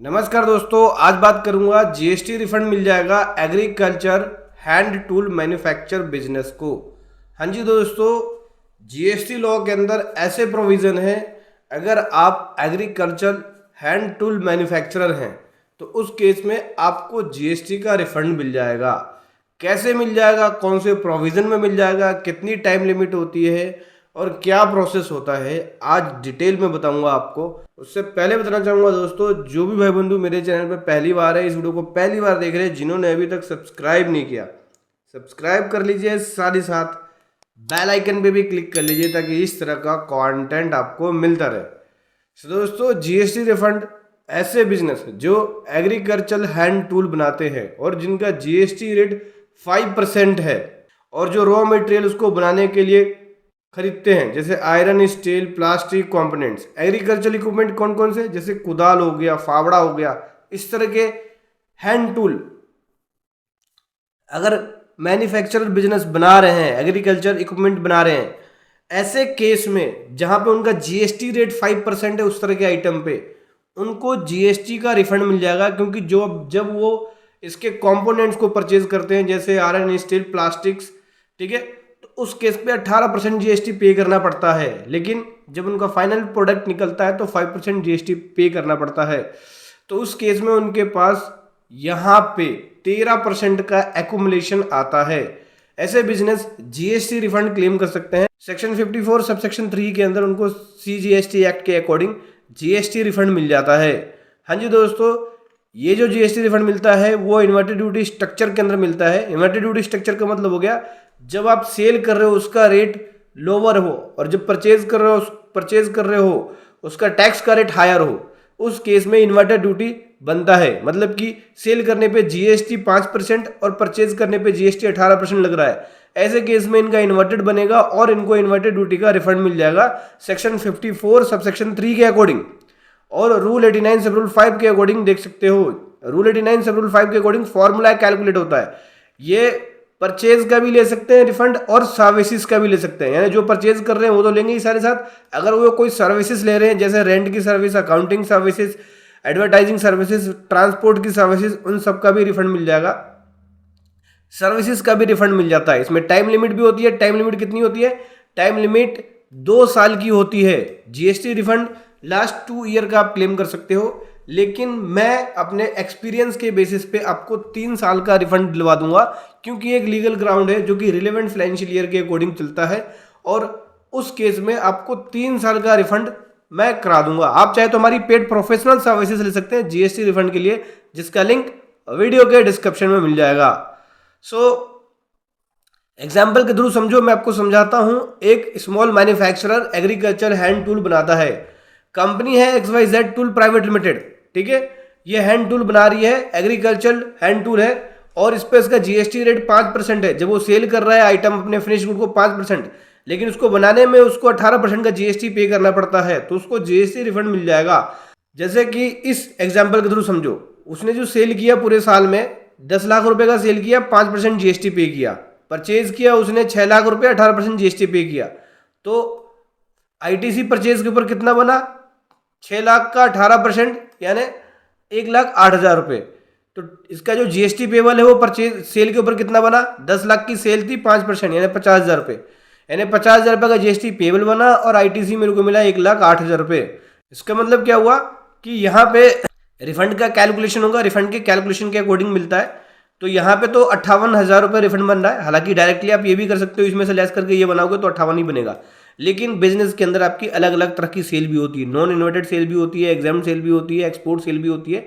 नमस्कार दोस्तों, आज बात करूंगा जीएसटी रिफंड मिल जाएगा agriculture hand tool manufacture business को। हाँ जी दोस्तों, जीएसटी लॉ के अंदर ऐसे प्रोविज़न है, अगर आप एग्रीकल्चर हैंड टूल मैन्युफैक्चरर हैं तो उस केस में आपको जीएसटी का रिफंड मिल जाएगा। कैसे मिल जाएगा, कौन से प्रोविज़न में मिल जाएगा, कितनी टाइम लिमिट होती है और क्या प्रोसेस होता है, आज डिटेल में बताऊंगा आपको। उससे पहले बताना चाहूँगा दोस्तों, जो भी भाई बंधु मेरे चैनल पर पहली बार है, इस वीडियो को पहली बार देख रहे हैं, जिन्होंने अभी तक सब्सक्राइब नहीं किया सब्सक्राइब कर लीजिए, साथ ही साथ बेल आइकन पे भी क्लिक कर लीजिए ताकि इस तरह का कंटेंट आपको मिलता रहे। तो दोस्तों, जीएसटी रिफंड ऐसे बिजनेस जो एग्रीकल्चर हैंड टूल बनाते हैं और जिनका जीएसटी रेट 5% है और जो रॉ मटेरियल उसको बनाने के लिए खरीदते हैं, जैसे iron, steel, plastic components, agriculture equipment कौन कौन से, जैसे कुदाल हो गया, फावड़ा हो गया, इस तरह के हैंड टूल अगर मैन्युफैक्चरर बिजनेस बना रहे हैं, एग्रीकल्चर इक्विपमेंट बना रहे हैं, ऐसे केस में जहां पे उनका जीएसटी रेट 5% है, उस तरह के आइटम पे उनको जीएसटी का रिफंड मिल जाएगा। क्योंकि जब वो इसके कंपोनेंट्स को परचेज करते हैं, जैसे आयरन, स्टील, प्लास्टिक्स, ठीक है, तो उस केस पे 18% जीएसटी पे करना पड़ता है। लेकिन जब उनका फाइनल प्रोडक्ट निकलता है तो 5% जीएसटी पे करना पड़ता है। तो उस केस में उनके पास यहाँ पे 13% का एक्यूमुलेशन आता है। ऐसे बिजनेस जीएसटी रिफंड क्लेम कर सकते हैं। सेक्शन 54 सबसेक्शन 3 के अंदर उनको सीजीएसटी एक्ट के अकॉर्डिंग जीएसटी रिफंड मिल जाता है। हाँ जी दोस्तों, ये जो जीएसटी रिफंड मिलता है वो इन्वर्टेड ड्यूटी स्ट्रक्चर के अंदर मिलता है। इन्वर्टेड ड्यूटी स्ट्रक्चर का मतलब हो गया, जब आप सेल कर रहे हो उसका रेट लोअर हो और जब परचेज कर रहे हो उसका टैक्स का रेट हायर हो, उस केस में इन्वर्टेड ड्यूटी बनता है। मतलब कि सेल करने पे जीएसटी 5% और परचेज करने पे जीएसटी 18% लग रहा है। ऐसे केस में इनका इन्वर्टेड बनेगा और इनको इन्वर्टेड ड्यूटी का रिफंड मिल जाएगा सेक्शन 54 सबसेक्शन 3 के अकॉर्डिंग। और रूल 89 सब रूल 5 के अकॉर्डिंग देख सकते हो, रूल 89 सब रूल 5 के अकॉर्डिंग फॉर्मूला कैलकुलेट होता है। ये परचेज का भी ले सकते हैं रिफंड और सर्विसेज का भी ले सकते हैं। यानी जो परचेज कर रहे हैं वो तो लेंगे ही सारे साथ, अगर वो कोई सर्विसेज ले रहे हैं जैसे रेंट की service, accounting services, advertising services, transport की सर्विसेज, उन सब का भी रिफंड मिल जाएगा। सर्विसेज का भी रिफंड मिल जाता है। इसमें टाइम लिमिट भी होती है। टाइम लिमिट कितनी होती है? टाइम लिमिट 2 साल की होती है। जीएसटी रिफंड लास्ट 2 ईयर का आप क्लेम कर सकते हो, लेकिन मैं अपने एक्सपीरियंस के बेसिस पे आपको 3 साल का रिफंड दिलवा दूंगा, क्योंकि एक लीगल ग्राउंड है जो कि रिलेवेंट फाइनेंशियल ईयर के अकॉर्डिंग चलता है और उस केस में आपको 3 साल का रिफंड मैं करा दूंगा। आप चाहे तो हमारी पेड प्रोफेशनल सर्विसेज ले सकते हैं जीएसटी रिफंड के लिए, जिसका लिंक वीडियो के डिस्क्रिप्शन में मिल जाएगा। एग्जाम्पल के थ्रू समझो, मैं आपको समझाता हूं। एक small manufacturer agriculture hand tool बनाता है, कंपनी है XYZ टूल प्राइवेट लिमिटेड, ठीक है। ये हैंड टूल बना रही है, एग्रीकल्चर हैंड टूल है और इस पे इसका जीएसटी रेट 5% है। जब वो सेल कर रहा है आइटम अपने फिनिश गुड को 5%, लेकिन उसको बनाने में उसको 18% का जीएसटी पे करना पड़ता है, तो उसको जीएसटी रिफंड मिल जाएगा। जैसे कि इस एग्जाम्पल के थ्रू समझो, उसने जो सेल किया पूरे साल में 10 लाख रुपए का सेल किया, 5% जीएसटी पे किया। परचेज किया उसने 6 लाख रुपए, 18% जीएसटी पे किया। तो आईटीसी परचेज के ऊपर कितना बना? 6 लाख का 18% यानी 1,08,000 रुपए। तो इसका जो जीएसटी पेबल है वो परचेज सेल के ऊपर कितना बना? 10 लाख की सेल थी, 5% यानी 50,000 रुपए, यानी 50,000 रुपए का जीएसटी पेबल बना और आईटीसी मेरे को मिला 1,08,000 रुपए। इसका मतलब क्या हुआ कि यहाँ पे रिफंड का कैलकुलेशन होगा, रिफंड के कैलकुलेशन के अकॉर्डिंग मिलता है। तो यहाँ पे तो 58,000 रुपए रिफंड बन रहा है। हालांकि डायरेक्टली आप ये भी कर सकते हो, इसमें से लेस करके ये बनाओगे तो 58 ही बनेगा। लेकिन बिजनेस के अंदर आपकी अलग अलग तरह की सेल भी होती है, नॉन इन्वर्टेड सेल भी होती है, एग्जाम सेल भी होती है, एक्सपोर्ट सेल भी होती है।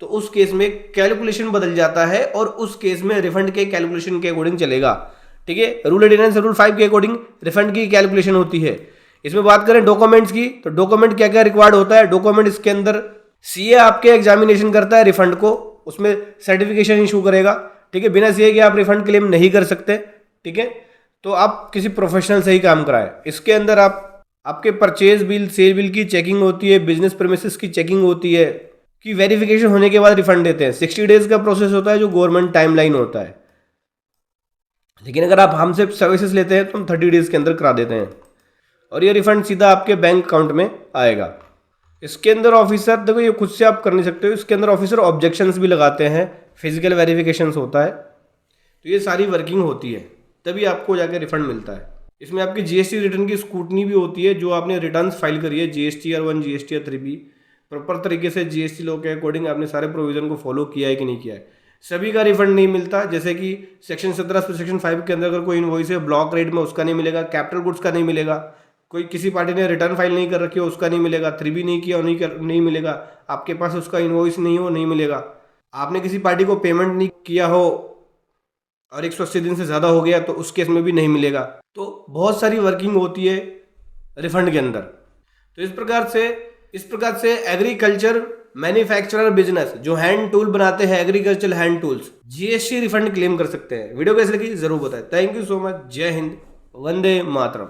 तो उस केस में कैलकुलेशन बदल जाता है और उस केस में रिफंड के कैलकुलेशन के अकॉर्डिंग चलेगा, ठीक है। रूल 89 रूल 5 के अकॉर्डिंग रिफंड की कैलकुलेशन होती है। इसमें बात करें डॉक्यूमेंट्स की, तो डॉक्यूमेंट क्या क्या रिक्वायर्ड होता है? डॉक्यूमेंट इसके अंदर सीए आपके एग्जामिनेशन करता है रिफंड को, उसमें सर्टिफिकेशन इशू करेगा, ठीक है। बिना सीए के आप रिफंड क्लेम नहीं कर सकते, ठीक है। तो आप किसी प्रोफेशनल से ही काम कराएं। इसके अंदर आपके परचेज बिल, सेल बिल की चेकिंग होती है, बिजनेस प्रीमिसेस की चेकिंग होती है, कि वेरिफिकेशन होने के बाद रिफंड देते हैं। 60 डेज का प्रोसेस होता है जो गवर्नमेंट टाइमलाइन होता है। लेकिन अगर आप हमसे सर्विसेज लेते हैं तो हम 30 डेज के अंदर करा देते हैं और ये रिफंड सीधा आपके बैंक अकाउंट में आएगा। इसके अंदर ऑफिसर, देखो ये खुद से आप कर नहीं सकते हो, इसके अंदर ऑफिसर ऑब्जेक्शंस भी लगाते हैं, फिजिकल वेरिफिकेशंस होता है, तो ये सारी वर्किंग होती है, तभी आपको जाके रिफंड मिलता है। इसमें आपकी जीएसटी रिटर्न की स्क्रूटनी भी होती है, जो आपने रिटर्न फाइल करी है GSTR 1, GSTR 3B, प्रॉपर तरीके से जीएसटी लॉ के अकॉर्डिंग आपने सारे प्रोविजन को फॉलो किया है कि नहीं किया है। सभी का रिफंड नहीं मिलता, जैसे कि सेक्शन 17 सेक्शन 5 के अंदर अगर कोई इनवॉइस है ब्लॉक रेट में, उसका नहीं मिलेगा, कैपिटल गुड्स का नहीं मिलेगा, कोई किसी पार्टी ने रिटर्न फाइल नहीं कर रखी हो उसका नहीं मिलेगा, 3B नहीं किया नहीं मिलेगा, आपके पास उसका इनवॉइस नहीं हो नहीं मिलेगा, आपने किसी पार्टी को पेमेंट नहीं किया हो और 180 दिन से ज़्यादा हो गया तो उस केस में भी नहीं मिलेगा। तो बहुत सारी वर्किंग होती है रिफंड के अंदर। तो इस प्रकार से एग्रीकल्चर मैन्युफैक्चरर बिजनेस जो हैंड टूल बनाते हैं, agriculture hand tools, GST refund claim कर सकते हैं। वीडियो कैसे लगी जरूर बताएं। Thank you so much. जय हिंद, वंदे मातरम।